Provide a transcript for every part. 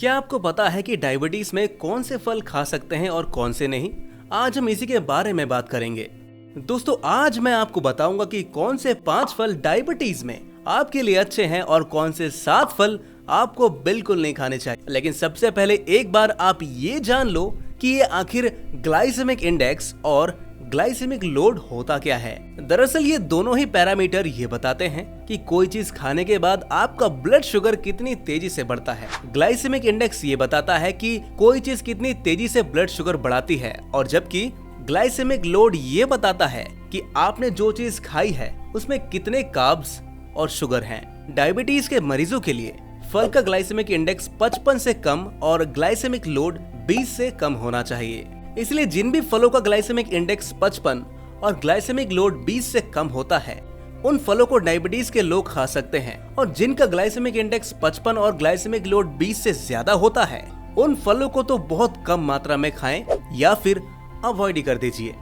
क्या आपको पता है कि डायबिटीज में कौन से फल खा सकते हैं और कौन से नहीं? आज हम इसी के बारे में बात करेंगे। दोस्तों, आज मैं आपको बताऊंगा कि कौन से 5 फल डायबिटीज में आपके लिए अच्छे हैं और कौन से 7 फल आपको बिल्कुल नहीं खाने चाहिए। लेकिन सबसे पहले एक बार आप ये जान लो कि ये आखिर ग्लाइसेमिक इंडेक्स और ग्लाइसेमिक लोड होता क्या है। दरअसल ये दोनों ही पैरामीटर ये बताते हैं कि कोई चीज खाने के बाद आपका ब्लड शुगर कितनी तेजी से बढ़ता है। ग्लाइसेमिक इंडेक्स ये बताता है कि कोई चीज कितनी तेजी से ब्लड शुगर बढ़ाती है, और जबकि ग्लाइसेमिक लोड ये बताता है कि आपने जो चीज खाई है उसमें कितने कार्ब्स और शुगर हैं। डायबिटीज के मरीजों के लिए फल का ग्लाइसेमिक इंडेक्स 55 से कम और ग्लाइसेमिक लोड 20 से कम होना चाहिए। इसलिए जिन भी फलों का ग्लाइसेमिक इंडेक्स 55 और ग्लाइसेमिक लोड 20 से कम होता है, उन फलों को डायबिटीज के लोग खा सकते हैं, और जिनका ग्लाइसेमिक इंडेक्स 55 और ग्लाइसेमिक लोड 20 से ज्यादा होता है, उन फलों को तो बहुत कम मात्रा में खाएं या फिर अवॉइड ही कर दीजिए।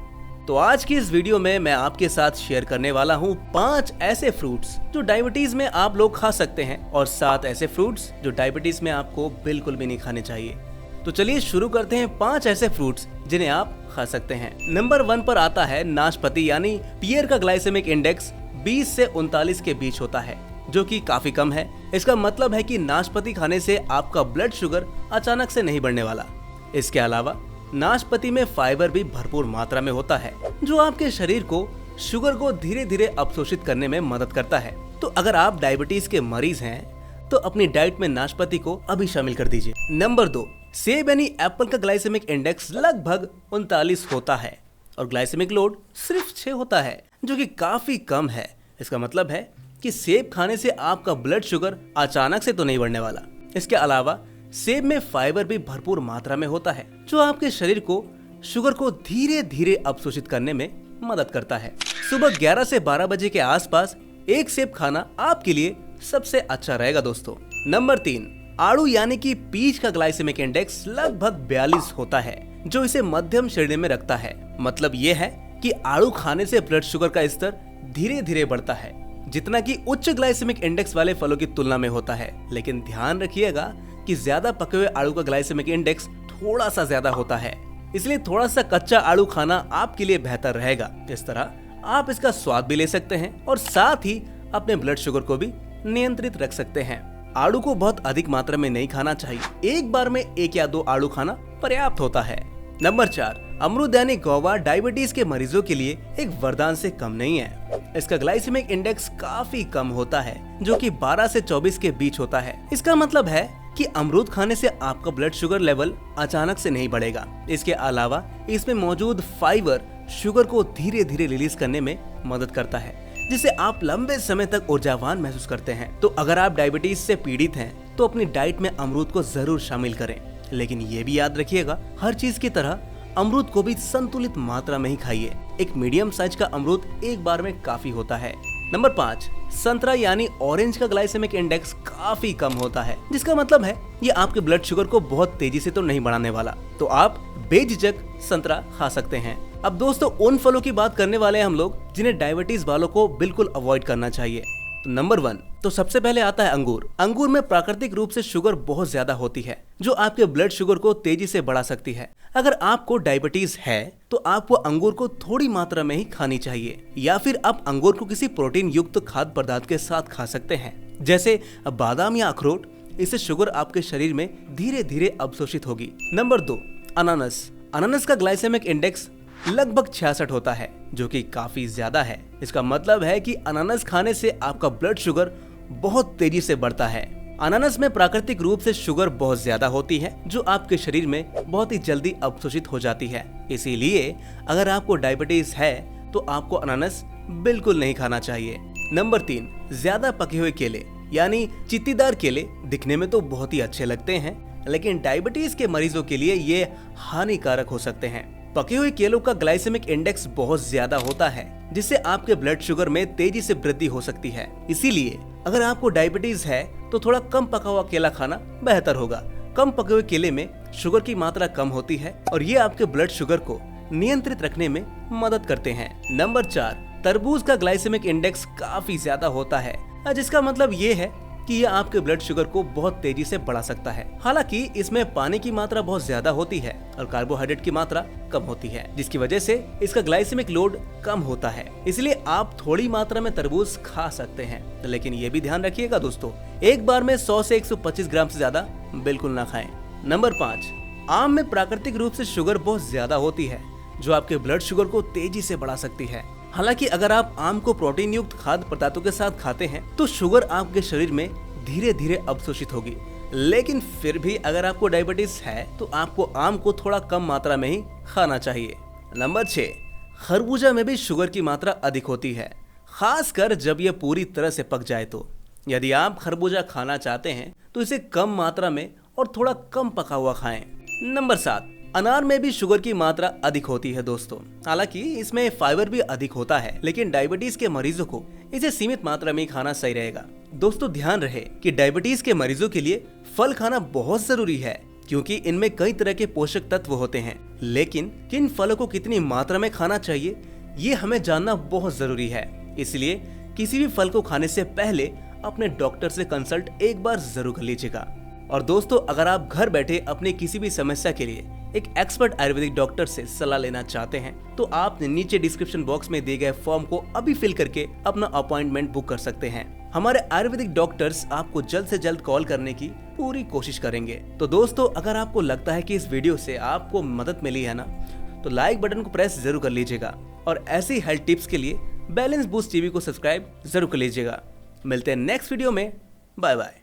तो आज की इस वीडियो में मैं आपके साथ शेयर करने वाला हूँ 5 ऐसे फ्रूट्स जो डायबिटीज में आप लोग खा सकते हैं और 7 ऐसे फ्रूट्स जो डायबिटीज में आपको बिल्कुल भी नहीं खाने चाहिए। तो चलिए शुरू करते हैं 5 ऐसे फ्रूट्स जिन्हें आप खा सकते हैं। नंबर 1 पर आता है नाशपाती, यानी पियर का ग्लाइसेमिक इंडेक्स 20 से 39 के बीच होता है, जो कि काफी कम है। इसका मतलब है कि नाशपाती खाने से आपका ब्लड शुगर अचानक से नहीं बढ़ने वाला। इसके अलावा नाशपाती में फाइबर भी भरपूर मात्रा में होता है, जो आपके शरीर को शुगर को धीरे धीरे अवशोषित करने में मदद करता है। तो अगर आप डायबिटीज के मरीज हैं तो अपनी डाइट में नाशपाती को अभी शामिल कर दीजिए। नंबर 2, सेब यानी एप्पल का ग्लाइसेमिक इंडेक्स लगभग 39 होता है और ग्लाइसेमिक लोड सिर्फ 6 होता है, जो कि काफी कम है। इसका मतलब है कि सेब खाने से आपका ब्लड शुगर अचानक से तो नहीं बढ़ने वाला। इसके अलावा सेब में फाइबर भी भरपूर मात्रा में होता है, जो आपके शरीर को शुगर को धीरे धीरे अवशोषित करने में मदद करता है। सुबह 11 से 12 बजे के आसपास एक सेब खाना आपके लिए सबसे अच्छा रहेगा दोस्तों। नंबर 3, आड़ू यानी कि पीच का ग्लाइसेमिक इंडेक्स लगभग 42 होता है, जो इसे मध्यम श्रेणी में रखता है। मतलब ये है कि आड़ू खाने से ब्लड शुगर का स्तर धीरे धीरे बढ़ता है, जितना कि उच्च ग्लाइसेमिक इंडेक्स वाले फलों की तुलना में होता है। लेकिन ध्यान रखिएगा कि ज्यादा पके हुए आड़ू का ग्लाइसेमिक इंडेक्स थोड़ा सा ज्यादा होता है, इसलिए थोड़ा सा कच्चा आड़ू खाना आपके लिए बेहतर रहेगा। इस तरह आप इसका स्वाद भी ले सकते हैं और साथ ही अपने ब्लड शुगर को भी नियंत्रित रख सकते हैं। आड़ू को बहुत अधिक मात्रा में नहीं खाना चाहिए, एक बार में 1 या 2 आड़ू खाना पर्याप्त होता है। नंबर 4, अमरूद यानी गुआवा डायबिटीज के मरीजों के लिए एक वरदान से कम नहीं है। इसका ग्लाइसेमिक इंडेक्स काफी कम होता है, जो कि 12 से 24 के बीच होता है। इसका मतलब है कि अमरूद खाने से आपका ब्लड शुगर लेवल अचानक से नहीं बढ़ेगा। इसके अलावा इसमें मौजूद फाइबर शुगर को धीरे धीरे रिलीज करने में मदद करता है, जिससे आप लंबे समय तक ऊर्जावान महसूस करते हैं। तो अगर आप डायबिटीज से पीड़ित हैं तो अपनी डाइट में अमरूद को जरूर शामिल करें। लेकिन ये भी याद रखिएगा, हर चीज की तरह अमरूद को भी संतुलित मात्रा में ही खाइए। एक मीडियम साइज का अमरूद एक बार में काफी होता है। नंबर 5, संतरा यानी ऑरेंज का ग्लाइसेमिक इंडेक्स काफी कम होता है, जिसका मतलब है ये आपके ब्लड शुगर को बहुत तेजी से तो नहीं बढ़ाने वाला। तो आप बेझिझक संतरा खा सकते हैं। अब दोस्तों, उन फलों की बात करने वाले हैं हम लोग जिन्हें डायबिटीज वालों को बिल्कुल अवॉइड करना चाहिए। तो नंबर 1, तो सबसे पहले आता है अंगूर। अंगूर में प्राकृतिक रूप से शुगर बहुत ज्यादा होती है, जो आपके ब्लड शुगर को तेजी से बढ़ा सकती है। अगर आपको डायबिटीज है तो आपको अंगूर को थोड़ी मात्रा में ही खानी चाहिए, या फिर आप अंगूर को किसी प्रोटीन युक्त खाद्य पदार्थ के साथ खा सकते हैं, जैसे बादाम या अखरोट। इससे शुगर आपके शरीर में धीरे धीरे अवशोषित होगी। नंबर 2, अनानास। अनानास का ग्लाइसेमिक इंडेक्स लगभग 66 होता है, जो कि काफी ज्यादा है। इसका मतलब है कि अनानास खाने से आपका ब्लड शुगर बहुत तेजी से बढ़ता है। अनानास में प्राकृतिक रूप से शुगर बहुत ज्यादा होती है, जो आपके शरीर में बहुत ही जल्दी अवशोषित हो जाती है। इसीलिए अगर आपको डायबिटीज है तो आपको अनानास बिल्कुल नहीं खाना चाहिए। नंबर 3, ज्यादा पके हुए केले यानी चित्तीदार केले दिखने में तो बहुत ही अच्छे लगते हैं, लेकिन डायबिटीज के मरीजों के लिए ये हानिकारक हो सकते हैं। पके हुए केलों का ग्लाइसेमिक इंडेक्स बहुत ज्यादा होता है, जिससे आपके ब्लड शुगर में तेजी से वृद्धि हो सकती है। इसीलिए अगर आपको डायबिटीज है तो थोड़ा कम पका हुआ केला खाना बेहतर होगा। कम पके हुए केले में शुगर की मात्रा कम होती है और ये आपके ब्लड शुगर को नियंत्रित रखने में मदद करते हैं। नंबर 4, तरबूज का ग्लाइसेमिक इंडेक्स काफी ज्यादा होता है, जिसका मतलब ये है कि ये आपके ब्लड शुगर को बहुत तेजी से बढ़ा सकता है। हालांकि इसमें पानी की मात्रा बहुत ज्यादा होती है और कार्बोहाइड्रेट की मात्रा कम होती है, जिसकी वजह से इसका ग्लाइसेमिक लोड कम होता है। इसलिए आप थोड़ी मात्रा में तरबूज खा सकते हैं, लेकिन ये भी ध्यान रखिएगा दोस्तों, एक बार में 100 से 125 ग्राम से ज्यादा बिल्कुल ना खाएं। नंबर 5, आम में प्राकृतिक रूप से शुगर बहुत ज्यादा होती है, जो आपके ब्लड शुगर को तेजी से बढ़ा सकती है। हालांकि अगर आप आम को प्रोटीन युक्त खाद्य पदार्थों के साथ खाते हैं तो शुगर आपके शरीर में धीरे धीरे अवशोषित होगी। लेकिन फिर भी अगर आपको डायबिटीज है तो आपको आम को थोड़ा कम मात्रा में ही खाना चाहिए। नंबर 6, खरबूजा में भी शुगर की मात्रा अधिक होती है, खासकर जब यह पूरी तरह से पक जाए तो। यदि आप खरबूजा खाना चाहते हैं तो इसे कम मात्रा में और थोड़ा कम पका हुआ खाएं। नंबर 7, अनार में भी शुगर की मात्रा अधिक होती है दोस्तों। हालांकि इसमें फाइबर भी अधिक होता है, लेकिन डायबिटीज के मरीजों को इसे सीमित मात्रा में खाना सही रहेगा। दोस्तों ध्यान रहे कि डायबिटीज के मरीजों के लिए फल खाना बहुत जरूरी है, क्योंकि इनमें कई तरह के पोषक तत्व होते हैं। लेकिन किन फलों को कितनी मात्रा में खाना चाहिए ये हमें जानना बहुत जरूरी है। इसलिए किसी भी फल को खाने से पहले अपने डॉक्टर से कंसल्ट एक बार जरूर कर लीजिएगा। और दोस्तों, अगर आप घर बैठे अपनी किसी भी समस्या के लिए एक एक्सपर्ट आयुर्वेदिक डॉक्टर से सलाह लेना चाहते हैं तो आप नीचे डिस्क्रिप्शन बॉक्स में दिए गए फॉर्म को अभी फिल करके अपना अपॉइंटमेंट बुक कर सकते हैं। हमारे आयुर्वेदिक डॉक्टर्स आपको जल्द से जल्द कॉल करने की पूरी कोशिश करेंगे। तो दोस्तों, अगर आपको लगता है कि इस वीडियो से आपको मदद मिली है ना, तो लाइक बटन को प्रेस जरूर कर लीजिएगा और ऐसी हेल्थ टिप्स के लिए बैलेंस बूस्ट टीवी को सब्सक्राइब जरूर कर लीजिएगा। मिलते हैं नेक्स्ट वीडियो में। Bye bye.